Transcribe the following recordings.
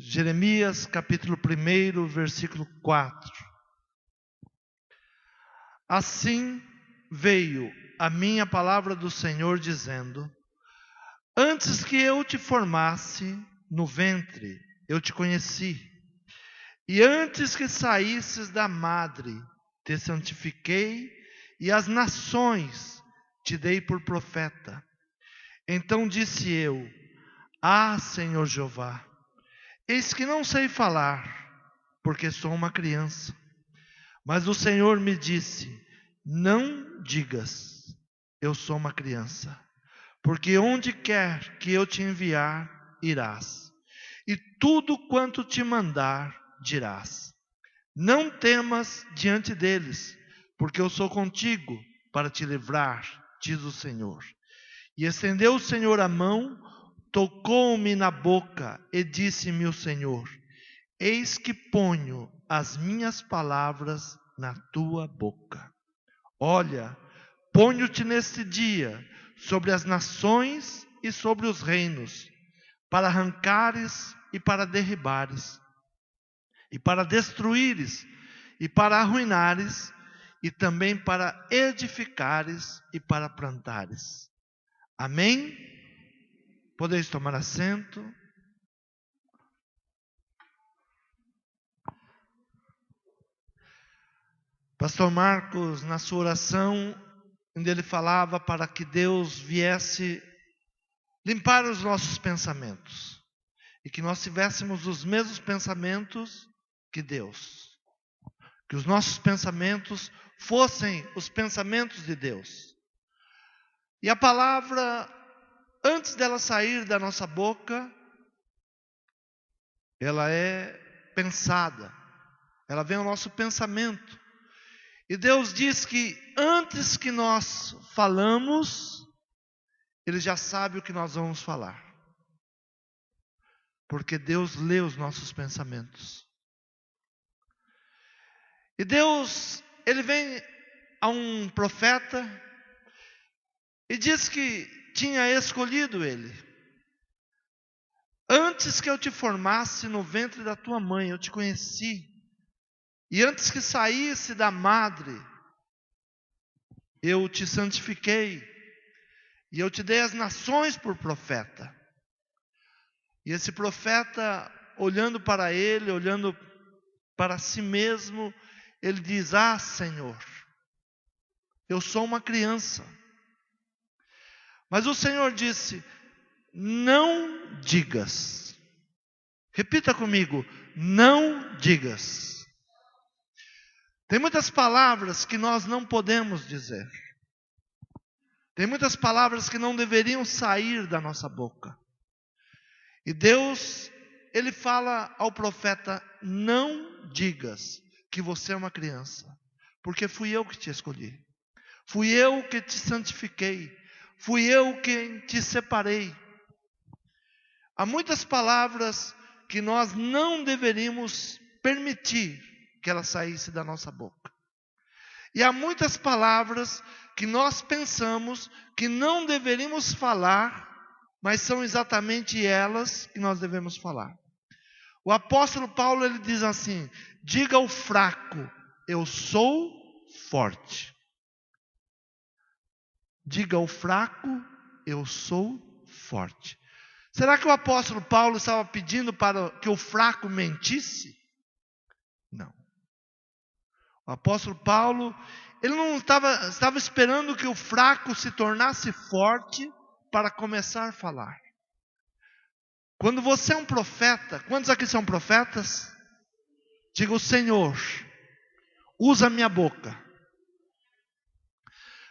Jeremias capítulo 1, versículo 4. Assim veio a minha palavra do Senhor dizendo: antes que eu te formasse no ventre, eu te conheci. E antes que saísses da madre, te santifiquei, e as nações te dei por profeta. Então disse eu: ah, Senhor Jeová, eis que não sei falar, porque sou uma criança. Mas o Senhor me disse: não digas, eu sou uma criança, porque onde quer que eu te enviar, irás, e tudo quanto te mandar, dirás. Não temas diante deles, porque eu sou contigo para te livrar, diz o Senhor. E estendeu o Senhor a mão, tocou-me na boca, e disse-me o Senhor: eis que ponho as minhas palavras na tua boca. Olha, ponho-te neste dia sobre as nações e sobre os reinos, para arrancares e para derribares, e para destruíres e para arruinares, e também para edificares e para plantares. Amém? Podeis tomar assento. Pastor Marcos, na sua oração, onde ele falava para que Deus viesse limpar os nossos pensamentos, e que nós tivéssemos os mesmos pensamentos que Deus, que os nossos pensamentos fossem os pensamentos de Deus. E a palavra, antes dela sair da nossa boca, ela é pensada, ela vem ao nosso pensamento. E Deus diz que antes que nós falamos, Ele já sabe o que nós vamos falar, porque Deus lê os nossos pensamentos. E Deus, Ele vem a um profeta e diz que tinha escolhido ele. Antes que eu te formasse no ventre da tua mãe, eu te conheci. E antes que saísse da madre, eu te santifiquei. E eu te dei as nações por profeta. E esse profeta, olhando para ele, olhando para si mesmo, ele diz: ah, Senhor, eu sou uma criança. Mas o Senhor disse: não digas. Repita comigo: não digas. Tem muitas palavras que nós não podemos dizer. Tem muitas palavras que não deveriam sair da nossa boca. E Deus, Ele fala ao profeta: não digas que você é uma criança, porque fui eu que te escolhi. Fui eu que te santifiquei. Fui eu quem te separei. Há muitas palavras que nós não deveríamos permitir que elas saíssem da nossa boca. E há muitas palavras que nós pensamos que não deveríamos falar, mas são exatamente elas que nós devemos falar. O apóstolo Paulo, ele diz assim: diga ao fraco, eu sou forte. Diga ao fraco, eu sou forte. Será que o apóstolo Paulo estava pedindo para que o fraco mentisse? Não. O apóstolo Paulo, ele não estava esperando que o fraco se tornasse forte para começar a falar. Quando você é um profeta, quantos aqui são profetas? Diga: o Senhor, usa a minha boca.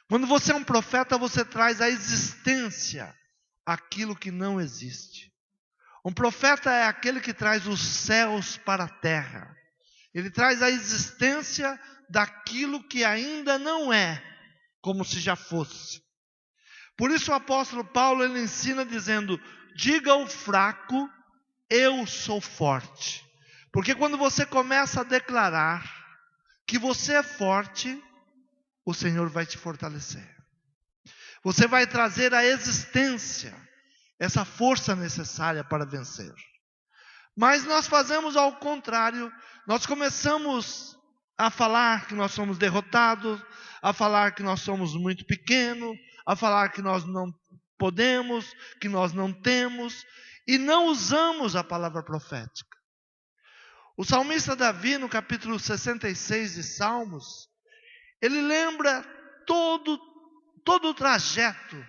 Quando você é um profeta, você traz à existência aquilo que não existe. Um profeta é aquele que traz os céus para a terra. Ele traz a existência daquilo que ainda não é, como se já fosse. Por isso o apóstolo Paulo, ele ensina dizendo: diga ao fraco, eu sou forte. Porque quando você começa a declarar que você é forte, o Senhor vai te fortalecer. Você vai trazer à existência essa força necessária para vencer. Mas nós fazemos ao contrário. Nós começamos a falar que nós somos derrotados, a falar que nós somos muito pequenos, a falar que nós não podemos, que nós não temos, e não usamos a palavra profética. O salmista Davi, no capítulo 66 de Salmos, ele lembra todo o trajeto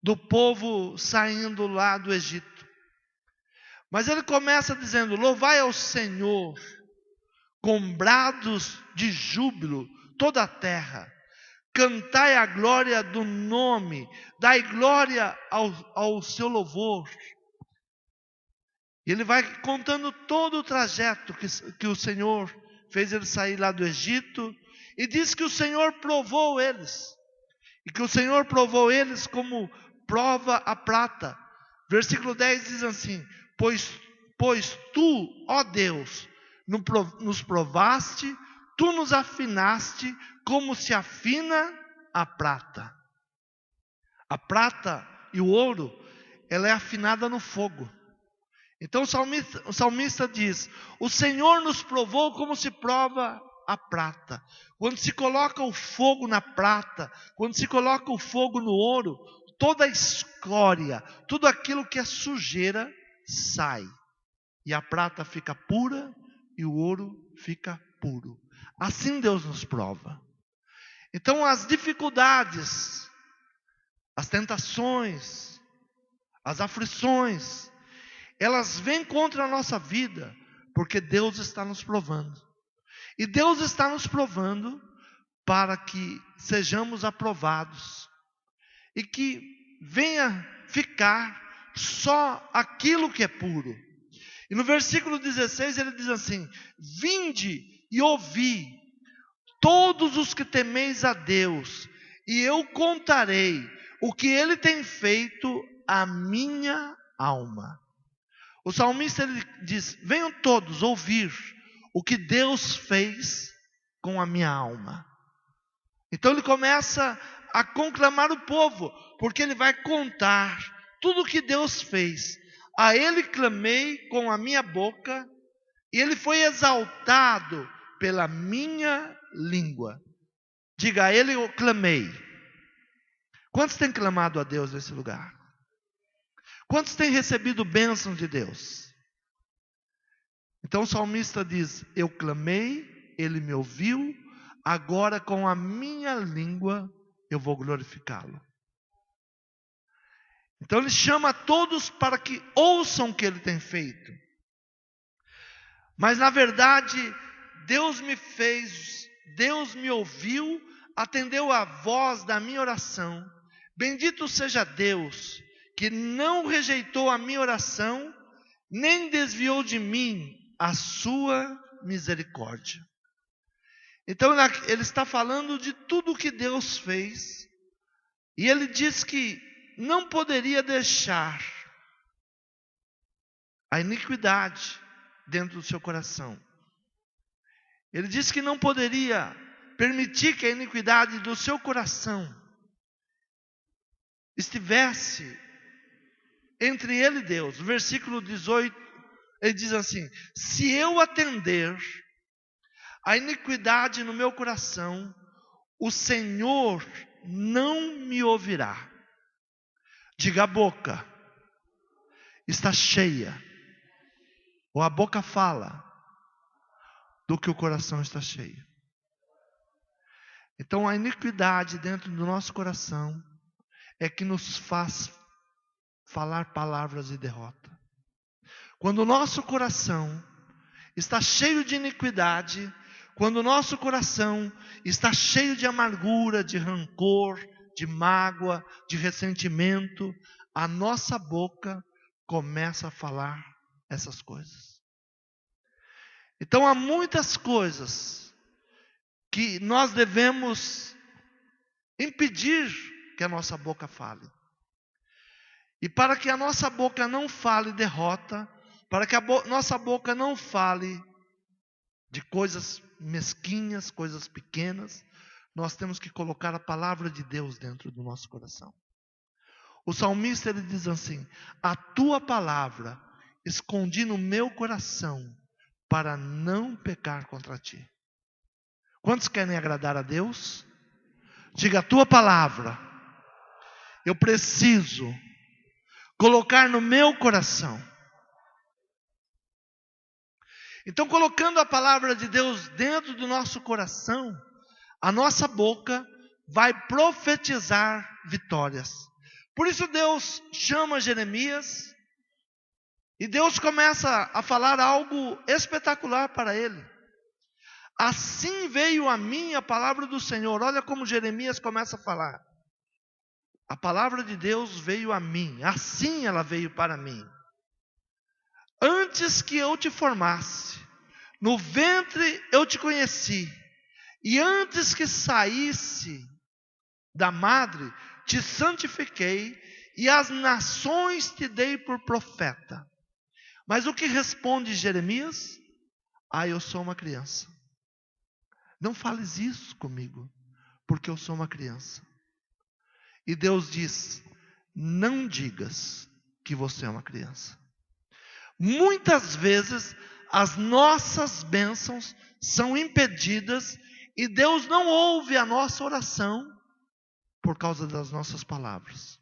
do povo saindo lá do Egito. Mas ele começa dizendo: louvai ao Senhor com brados de júbilo toda a terra, cantai a glória do nome, dai glória ao seu louvor. Ele vai contando todo o trajeto que o Senhor fez ele sair lá do Egito, e diz que o Senhor provou eles, e que o Senhor provou eles como prova a prata. Versículo 10 diz assim: Pois tu, ó Deus, nos provaste, tu nos afinaste como se afina a prata. A prata e o ouro, ela é afinada no fogo. Então o salmista diz: o Senhor nos provou como se prova a prata. Quando se coloca o fogo na prata, quando se coloca o fogo no ouro, toda a escória, tudo aquilo que é sujeira, sai. E a prata fica pura e o ouro fica puro. Assim Deus nos prova. Então as dificuldades, as tentações, as aflições, elas vêm contra a nossa vida, porque Deus está nos provando. E Deus está nos provando para que sejamos aprovados. E que venha ficar só aquilo que é puro. E no versículo 16 ele diz assim: vinde e ouvi, todos os que temeis a Deus, e eu contarei o que Ele tem feito à minha alma. O salmista ele diz: venham todos ouvir o que Deus fez com a minha alma. Então ele começa a conclamar o povo, porque ele vai contar tudo o que Deus fez. A Ele clamei com a minha boca, e Ele foi exaltado pela minha língua. Diga: a Ele eu clamei. Quantos têm clamado a Deus nesse lugar? Quantos têm recebido bênção de Deus? Então o salmista diz: eu clamei, Ele me ouviu, agora com a minha língua eu vou glorificá-lo. Então ele chama todos para que ouçam o que ele tem feito. Mas na verdade, Deus me fez, Deus me ouviu, atendeu a voz da minha oração. Bendito seja Deus, que não rejeitou a minha oração, nem desviou de mim a sua misericórdia. Então ele está falando de tudo o que Deus fez, e ele diz que não poderia deixar a iniquidade dentro do seu coração. Ele diz que não poderia permitir que a iniquidade do seu coração estivesse entre ele e Deus. No versículo 18, ele diz assim: se eu atender a iniquidade no meu coração, o Senhor não me ouvirá. Diga: a boca está cheia, ou a boca fala do que o coração está cheio. Então a iniquidade dentro do nosso coração é que nos faz falar palavras de derrota. Quando o nosso coração está cheio de iniquidade, quando o nosso coração está cheio de amargura, de rancor, de mágoa, de ressentimento, a nossa boca começa a falar essas coisas. Então há muitas coisas que nós devemos impedir que a nossa boca fale. E para que a nossa boca não fale derrota, para que a nossa boca não fale de coisas mesquinhas, coisas pequenas, nós temos que colocar a palavra de Deus dentro do nosso coração. O salmista ele diz assim: a tua palavra escondi no meu coração para não pecar contra ti. Quantos querem agradar a Deus? Diga: a tua palavra eu preciso colocar no meu coração. Então, colocando a palavra de Deus dentro do nosso coração, a nossa boca vai profetizar vitórias. Por isso Deus chama Jeremias e Deus começa a falar algo espetacular para ele. Assim veio a mim a palavra do Senhor. Olha como Jeremias começa a falar. A palavra de Deus veio a mim, assim ela veio para mim. Antes que eu te formasse, no ventre eu te conheci, e antes que saísse da madre, te santifiquei, e as nações te dei por profeta. Mas o que responde Jeremias? Eu sou uma criança. Não fales isso comigo, porque eu sou uma criança. E Deus diz: não digas que você é uma criança. Muitas vezes as nossas bênçãos são impedidas e Deus não ouve a nossa oração por causa das nossas palavras.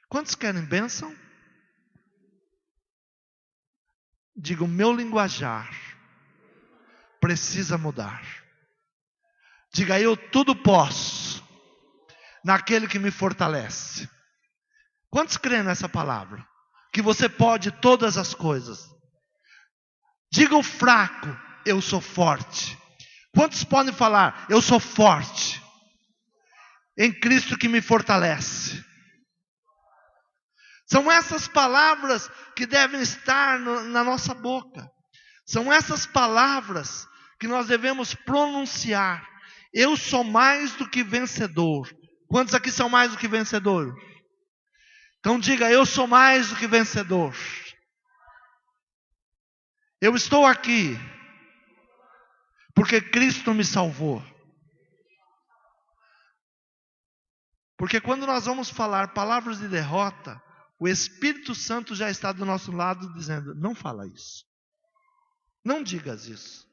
Quantos querem bênção? Diga: o meu linguajar precisa mudar. Diga: eu tudo posso naquele que me fortalece. Quantos creem nessa palavra? Que você pode todas as coisas. Diga o fraco: eu sou forte. Quantos podem falar: eu sou forte em Cristo que me fortalece? São essas palavras que devem estar na nossa boca. São essas palavras que nós devemos pronunciar. Eu sou mais do que vencedor. Quantos aqui são mais do que vencedor? Então diga: eu sou mais do que vencedor. Eu estou aqui porque Cristo me salvou. Porque quando nós vamos falar palavras de derrota, o Espírito Santo já está do nosso lado dizendo: não fala isso, não digas isso.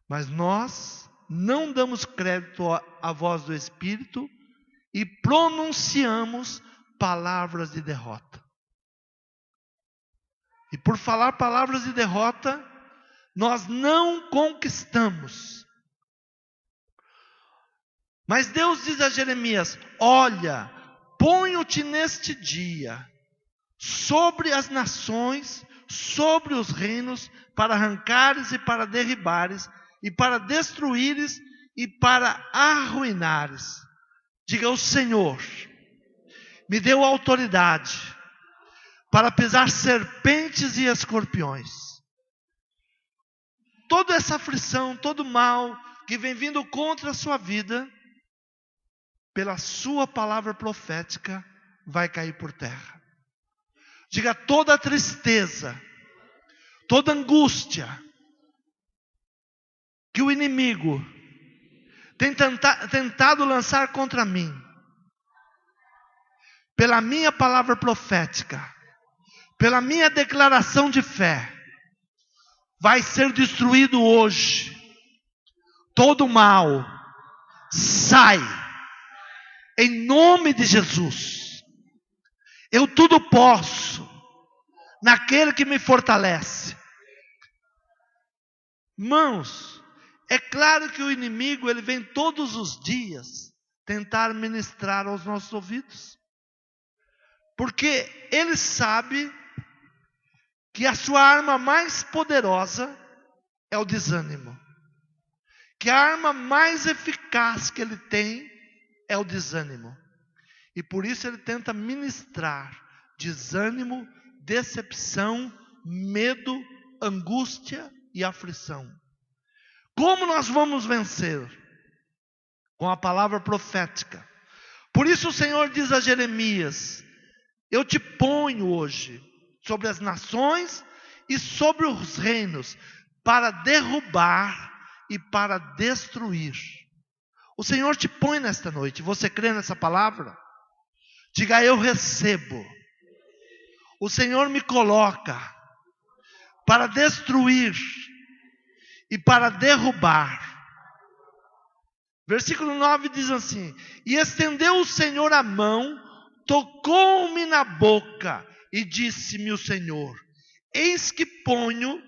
Mas nós não damos crédito à voz do Espírito e pronunciamos palavras de derrota. E por falar palavras de derrota, nós não conquistamos. Mas Deus diz a Jeremias: olha, ponho-te neste dia sobre as nações, sobre os reinos, para arrancares e para derribares, e para destruíres e para arruinares. Diga: o Senhor me deu autoridade para pisar serpentes e escorpiões. Toda essa aflição, todo mal que vem vindo contra a sua vida, pela sua palavra profética, vai cair por terra. Diga: toda tristeza, toda angústia que o inimigo tem tentado lançar contra mim, pela minha palavra profética, pela minha declaração de fé, vai ser destruído hoje. Todo mal sai em nome de Jesus. Eu tudo posso naquele que me fortalece. Irmãos, é claro que o inimigo, ele vem todos os dias tentar ministrar aos nossos ouvidos, porque ele sabe que a sua arma mais poderosa é o desânimo, que a arma mais eficaz que ele tem é o desânimo, e por isso ele tenta ministrar desânimo, decepção, medo, angústia e aflição. Como nós vamos vencer? Com a palavra profética. Por isso o Senhor diz a Jeremias: eu te ponho hoje sobre as nações e sobre os reinos, para derrubar e para destruir. O Senhor te põe nesta noite. Você crê nessa palavra? Diga: eu recebo o Senhor me coloca para destruir e para derrubar. Versículo 9 diz assim: e estendeu o Senhor a mão, tocou-me na boca, e disse-me o Senhor: eis que ponho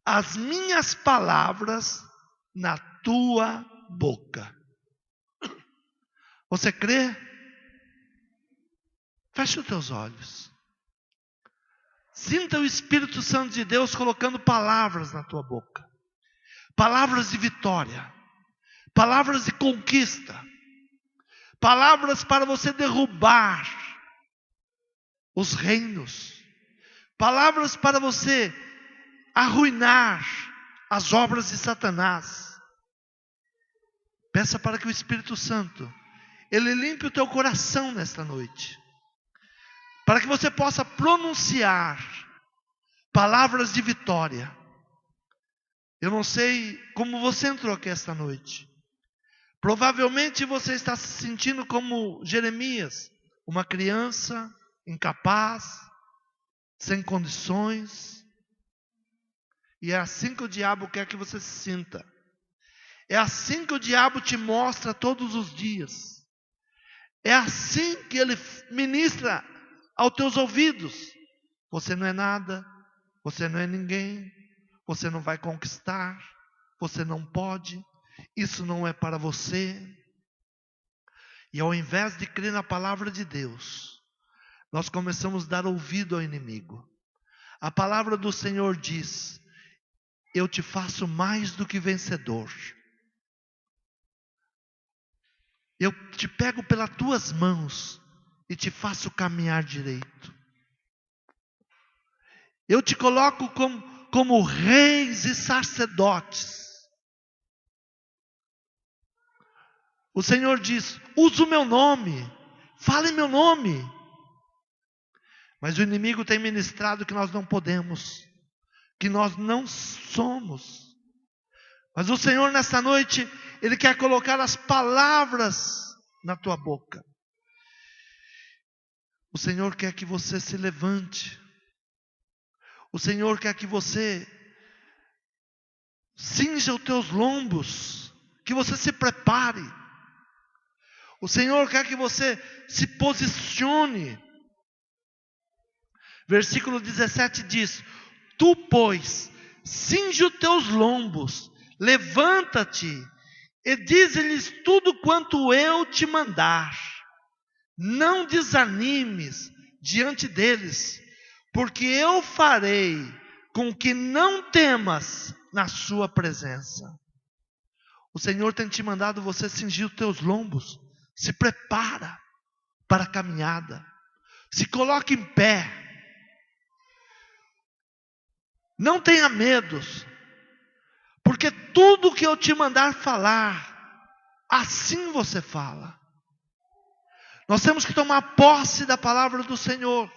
as minhas palavras na tua boca. Você crê? Feche os teus olhos. Sinta o Espírito Santo de Deus colocando palavras na tua boca. Palavras de vitória. Palavras de conquista. Palavras para você derrubar os reinos. Palavras para você arruinar as obras de Satanás. Peça para que o Espírito Santo, ele limpe o teu coração nesta noite. Para que você possa pronunciar palavras de vitória. Eu não sei como você entrou aqui esta noite. Provavelmente você está se sentindo como Jeremias, uma criança incapaz, sem condições. E é assim que o diabo quer que você se sinta. É assim que o diabo te mostra todos os dias. É assim que ele ministra aos teus ouvidos: você não é nada, você não é ninguém, você não vai conquistar, você não pode, isso não é para você. E ao invés de crer na palavra de Deus, nós começamos a dar ouvido ao inimigo. A palavra do Senhor diz: eu te faço mais do que vencedor. Eu te pego pelas tuas mãos e te faço caminhar direito. Eu te coloco como reis e sacerdotes. O Senhor diz: usa o meu nome, fala em meu nome. Mas o inimigo tem ministrado que nós não podemos, que nós não somos. Mas o Senhor nessa noite, Ele quer colocar as palavras na tua boca. O Senhor quer que você se levante. O Senhor quer que você cinja os teus lombos, que você se prepare. O Senhor quer que você se posicione. Versículo 17 diz: tu, pois, cinge os teus lombos, levanta-te e dize-lhes tudo quanto eu te mandar. Não desanimes diante deles, porque eu farei com que não temas na sua presença. O Senhor tem te mandado você cingir os teus lombos. Se prepara para a caminhada. Se coloque em pé. Não tenha medos, porque tudo que eu te mandar falar, assim você fala. Nós temos que tomar posse da palavra do Senhor.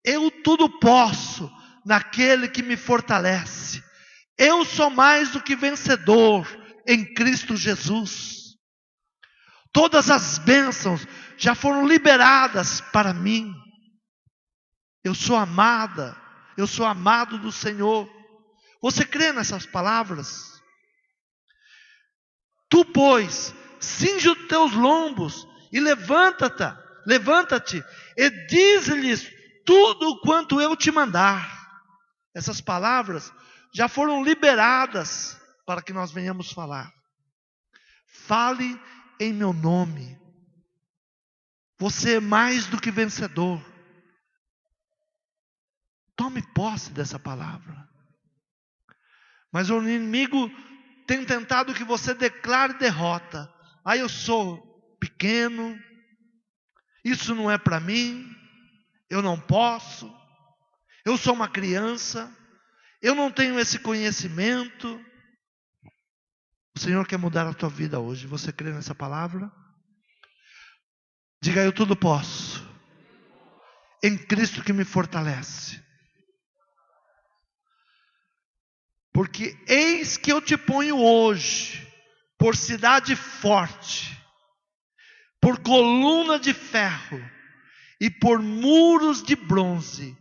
Eu tudo posso naquele que me fortalece. Eu sou mais do que vencedor em Cristo Jesus. Todas as bênçãos já foram liberadas para mim. Eu sou amada, eu sou amado do Senhor. Você crê nessas palavras? Tu, pois, cinge os teus lombos e levanta-te e diz-lhes tudo quanto eu te mandar. Essas palavras já foram liberadas para que nós venhamos falar. Fale em meu nome. Você é mais do que vencedor. Tome posse dessa palavra. Mas o inimigo tem tentado que você declare derrota. Eu sou pequeno, isso não é para mim, eu não posso, eu sou uma criança, eu não tenho esse conhecimento. O Senhor quer mudar a tua vida hoje. Você crê nessa palavra? Diga: eu tudo posso em Cristo que me fortalece. Porque eis que eu te ponho hoje por cidade forte, por coluna de ferro, e por muros de bronze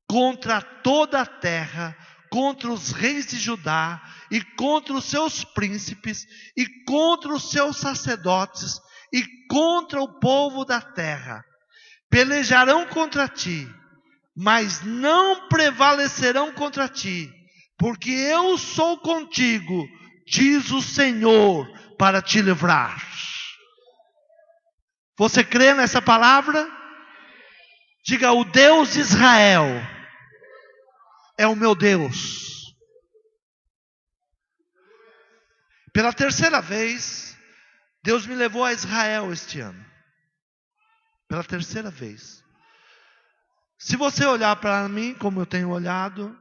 contra toda a terra, contra os reis de Judá, e contra os seus príncipes, e contra os seus sacerdotes, e contra o povo da terra. Pelejarão contra ti, mas não prevalecerão contra ti, porque eu sou contigo, diz o Senhor, para te livrar. Você crê nessa palavra? Diga: o Deus de Israel é o meu Deus. Pela terceira vez, Deus me levou a Israel este ano. Pela terceira vez. Se você olhar para mim como eu tenho olhado,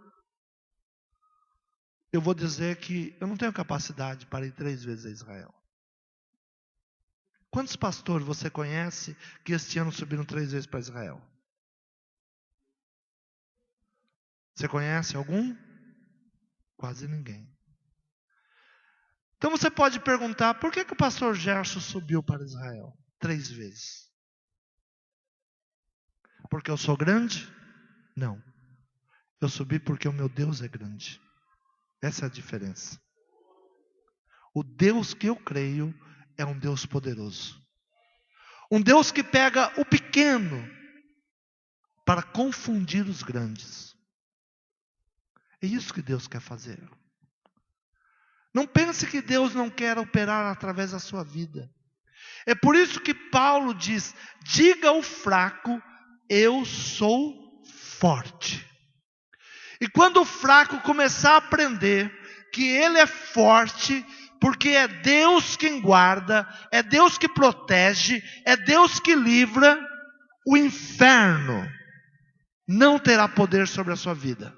eu vou dizer que eu não tenho capacidade para ir 3 vezes a Israel. Quantos pastores você conhece que este ano subiram 3 vezes para Israel? Você conhece algum? Quase ninguém. Então você pode perguntar, por que o pastor Gerson subiu para Israel 3 vezes? Porque eu sou grande? Não. Eu subi porque o meu Deus é grande. Essa é a diferença. O Deus que eu creio é um Deus poderoso. Um Deus que pega o pequeno para confundir os grandes. É isso que Deus quer fazer. Não pense que Deus não quer operar através da sua vida. É por isso que Paulo diz: diga ao fraco, eu sou forte. E quando o fraco começar a aprender que ele é forte, porque é Deus quem guarda, é Deus que protege, é Deus que livra, o inferno não terá poder sobre a sua vida.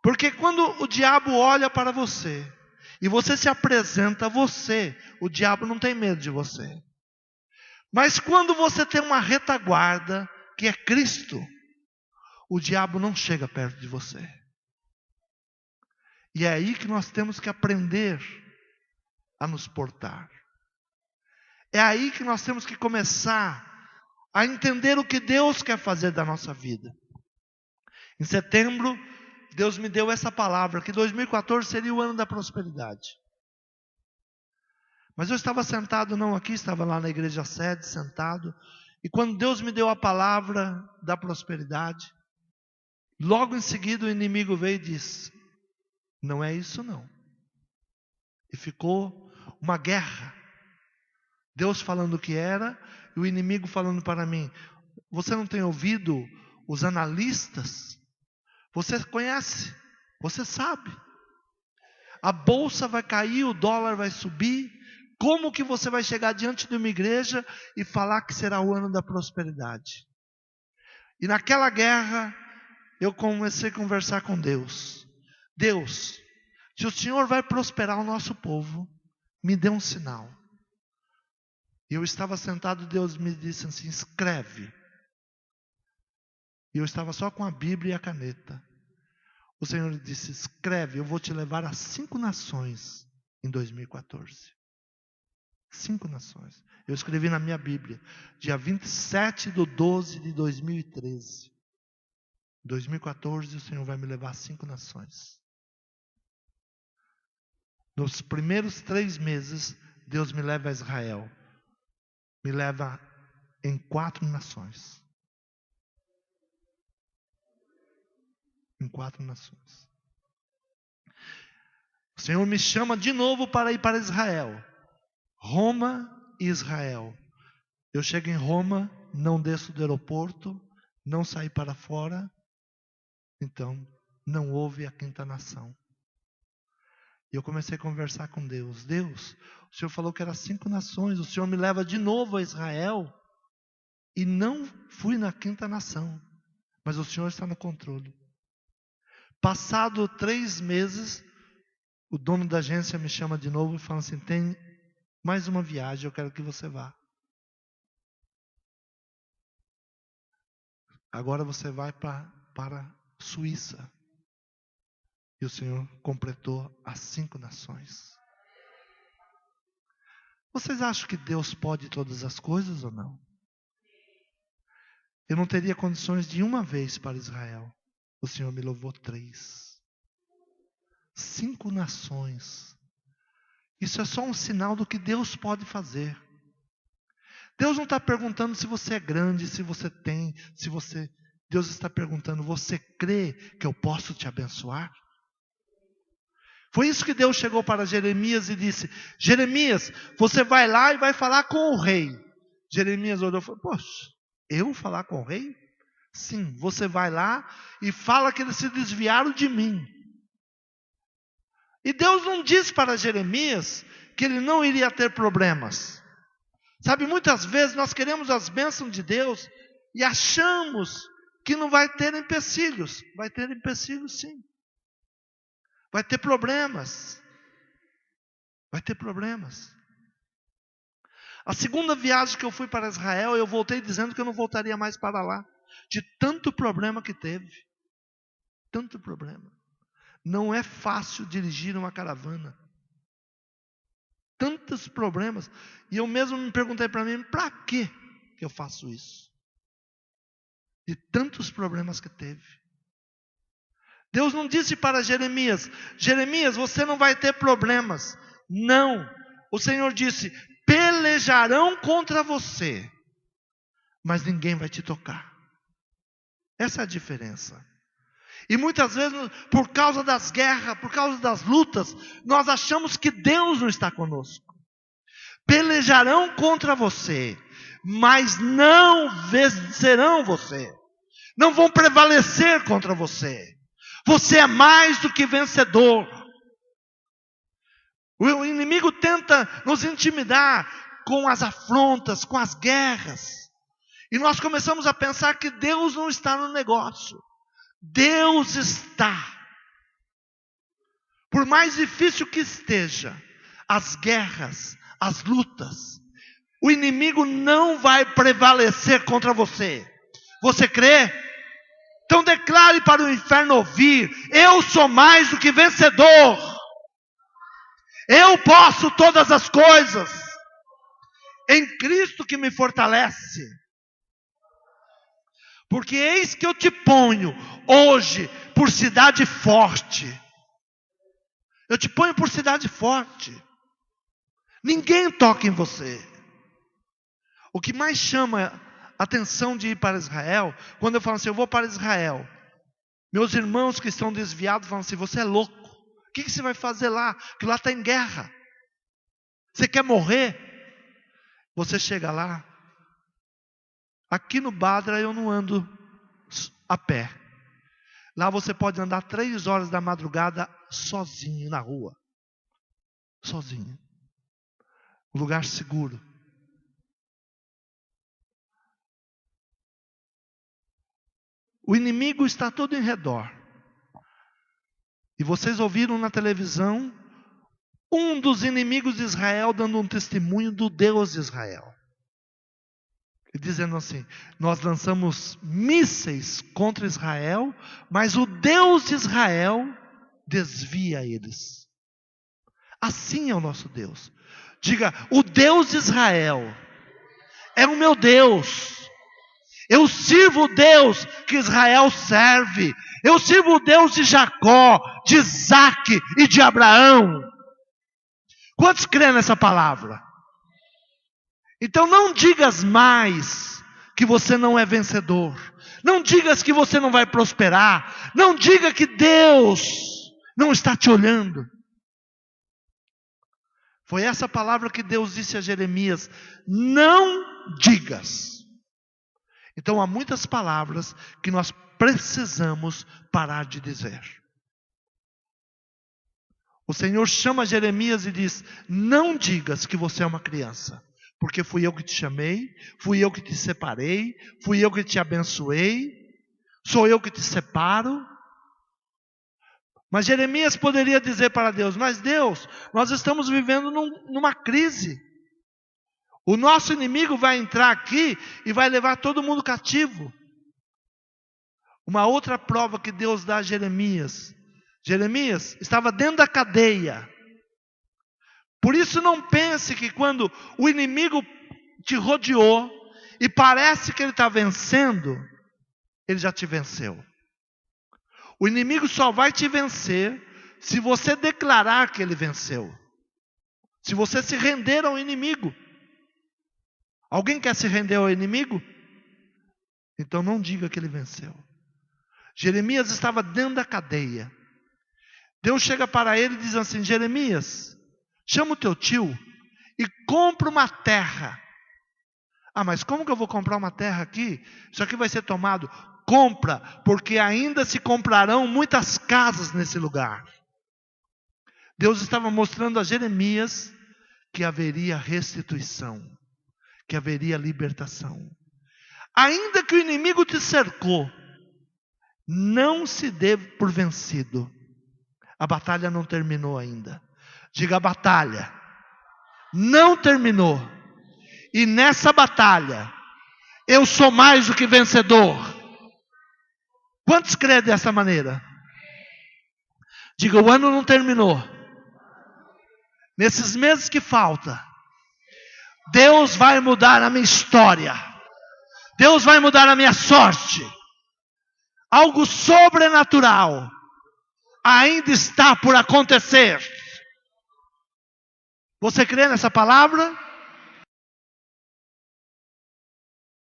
Porque quando o diabo olha para você, e você se apresenta a você, o diabo não tem medo de você. Mas quando você tem uma retaguarda, que é Cristo, o diabo não chega perto de você. E é aí que nós temos que aprender a nos portar. É aí que nós temos que começar a entender o que Deus quer fazer da nossa vida. Em setembro, Deus me deu essa palavra, que 2014 seria o ano da prosperidade. Mas eu estava sentado, não aqui, estava lá na igreja sede, sentado. E quando Deus me deu a palavra da prosperidade, logo em seguida o inimigo veio e disse: não é isso não. E ficou uma guerra. Deus falando o que era, e o inimigo falando para mim: você não tem ouvido os analistas? Você conhece, você sabe. A bolsa vai cair, o dólar vai subir. Como que você vai chegar diante de uma igreja e falar que será o ano da prosperidade? E naquela guerra, eu comecei a conversar com Deus. Deus, se o Senhor vai prosperar o nosso povo, me dê um sinal. E eu estava sentado, Deus me disse assim: escreve. E eu estava só com a Bíblia e a caneta. O Senhor disse: escreve, eu vou te levar a 5 nações em 2014. 5 nações. Eu escrevi na minha Bíblia, dia 27/12/2013. Em 2014 o Senhor vai me levar a 5 nações. Nos primeiros 3 meses, Deus me leva a Israel. Me leva em 4 nações. Em 4 nações. O Senhor me chama de novo para ir para Israel. Roma e Israel. Eu chego em Roma, não desço do aeroporto, não saí para fora. Então, não houve a 5ª nação. E eu comecei a conversar com Deus. Deus, o Senhor falou que eram 5 nações. O Senhor me leva de novo a Israel. E não fui na 5ª nação. Mas o Senhor está no controle. Passado 3 meses, o dono da agência me chama de novo e fala assim: tem mais uma viagem, eu quero que você vá. Agora você vai para Suíça. E o Senhor completou as 5 nações. Vocês acham que Deus pode todas as coisas ou não? eu não teria condições de ir uma vez para Israel. O Senhor me levou 3. 5 nações. Isso é só um sinal do que Deus pode fazer. Deus não está perguntando se você é grande, se você tem, se você... Deus está perguntando, você crê que eu posso te abençoar? Foi isso que Deus chegou para Jeremias e disse, Jeremias, você vai lá e vai falar com o rei. Jeremias olhou e falou, poxa, eu falar com o rei? Sim, você vai lá e fala que eles se desviaram de mim. E Deus não disse para Jeremias que ele não iria ter problemas. Sabe, muitas vezes nós queremos as bênçãos de Deus e achamos que não vai ter empecilhos. Vai ter empecilhos, sim. Vai ter problemas. Vai ter problemas. A segunda viagem que eu fui para Israel, eu voltei dizendo que eu não voltaria mais para lá. De tanto problema que teve. Tanto problema. Não é fácil dirigir uma caravana. Tantos problemas. E eu mesmo me perguntei para mim, para que eu faço isso? De tantos problemas que teve. Deus não disse para Jeremias, Jeremias, você não vai ter problemas. Não. O Senhor disse, pelejarão contra você, mas ninguém vai te tocar. Essa é a diferença. E muitas vezes, por causa das guerras, por causa das lutas, nós achamos que Deus não está conosco. Pelejarão contra você, mas não vencerão você. Não vão prevalecer contra você. Você é mais do que vencedor. O inimigo tenta nos intimidar com as afrontas, com as guerras. E nós começamos a pensar que Deus não está no negócio. Deus está. Por mais difícil que esteja, as guerras, as lutas, o inimigo não vai prevalecer contra você. Você crê? Então declare para o inferno ouvir, eu sou mais do que vencedor. Eu posso todas as coisas em Cristo que me fortalece. Porque eis que eu te ponho hoje por cidade forte. Eu te ponho por cidade forte. Ninguém toca em você. O que mais chama a atenção de ir para Israel, quando eu falo assim, eu vou para Israel. Meus irmãos que estão desviados falam assim, você é louco. O que você vai fazer lá? Que lá está em guerra. Você quer morrer? Você chega lá. Aqui no Badra eu não ando a pé. Lá você pode andar 3 horas da madrugada sozinho na rua. Sozinho. Um lugar seguro. O inimigo está todo em redor. E vocês ouviram na televisão um dos inimigos de Israel dando um testemunho do Deus de Israel. E dizendo assim, nós lançamos mísseis contra Israel, mas o Deus de Israel desvia eles. Assim é o nosso Deus. Diga, o Deus de Israel é o meu Deus. Eu sirvo o Deus que Israel serve. Eu sirvo o Deus de Jacó, de Isaac e de Abraão. Quantos creem nessa palavra? Então não digas mais que você não é vencedor. Não digas que você não vai prosperar. Não diga que Deus não está te olhando. Foi essa palavra que Deus disse a Jeremias. Não digas. Então há muitas palavras que nós precisamos parar de dizer. O Senhor chama Jeremias e diz, não digas que você é uma criança. Porque fui eu que te chamei, fui eu que te separei, fui eu que te abençoei, sou eu que te separo. Mas Jeremias poderia dizer para Deus, mas Deus, nós estamos vivendo numa crise. O nosso inimigo vai entrar aqui e vai levar todo mundo cativo. Uma outra prova que Deus dá a Jeremias. Jeremias estava dentro da cadeia. Por isso não pense que quando o inimigo te rodeou e parece que ele está vencendo, ele já te venceu. O inimigo só vai te vencer se você declarar que ele venceu. Se você se render ao inimigo. Alguém quer se render ao inimigo? Então não diga que ele venceu. Jeremias estava dentro da cadeia. Deus chega para ele e diz assim: Jeremias, chama o teu tio e compra uma terra. Ah, mas como que eu vou comprar uma terra aqui? Isso aqui vai ser tomado. Compra, porque ainda se comprarão muitas casas nesse lugar. Deus estava mostrando a Jeremias que haveria restituição, que haveria libertação. Ainda que o inimigo te cercou, não se dê por vencido. A batalha não terminou ainda. Diga: a batalha não terminou. E nessa batalha, eu sou mais do que vencedor. Quantos creem dessa maneira? Diga: o ano não terminou. Nesses meses que faltam, Deus vai mudar a minha história. Deus vai mudar a minha sorte. Algo sobrenatural ainda está por acontecer. Você crê nessa palavra?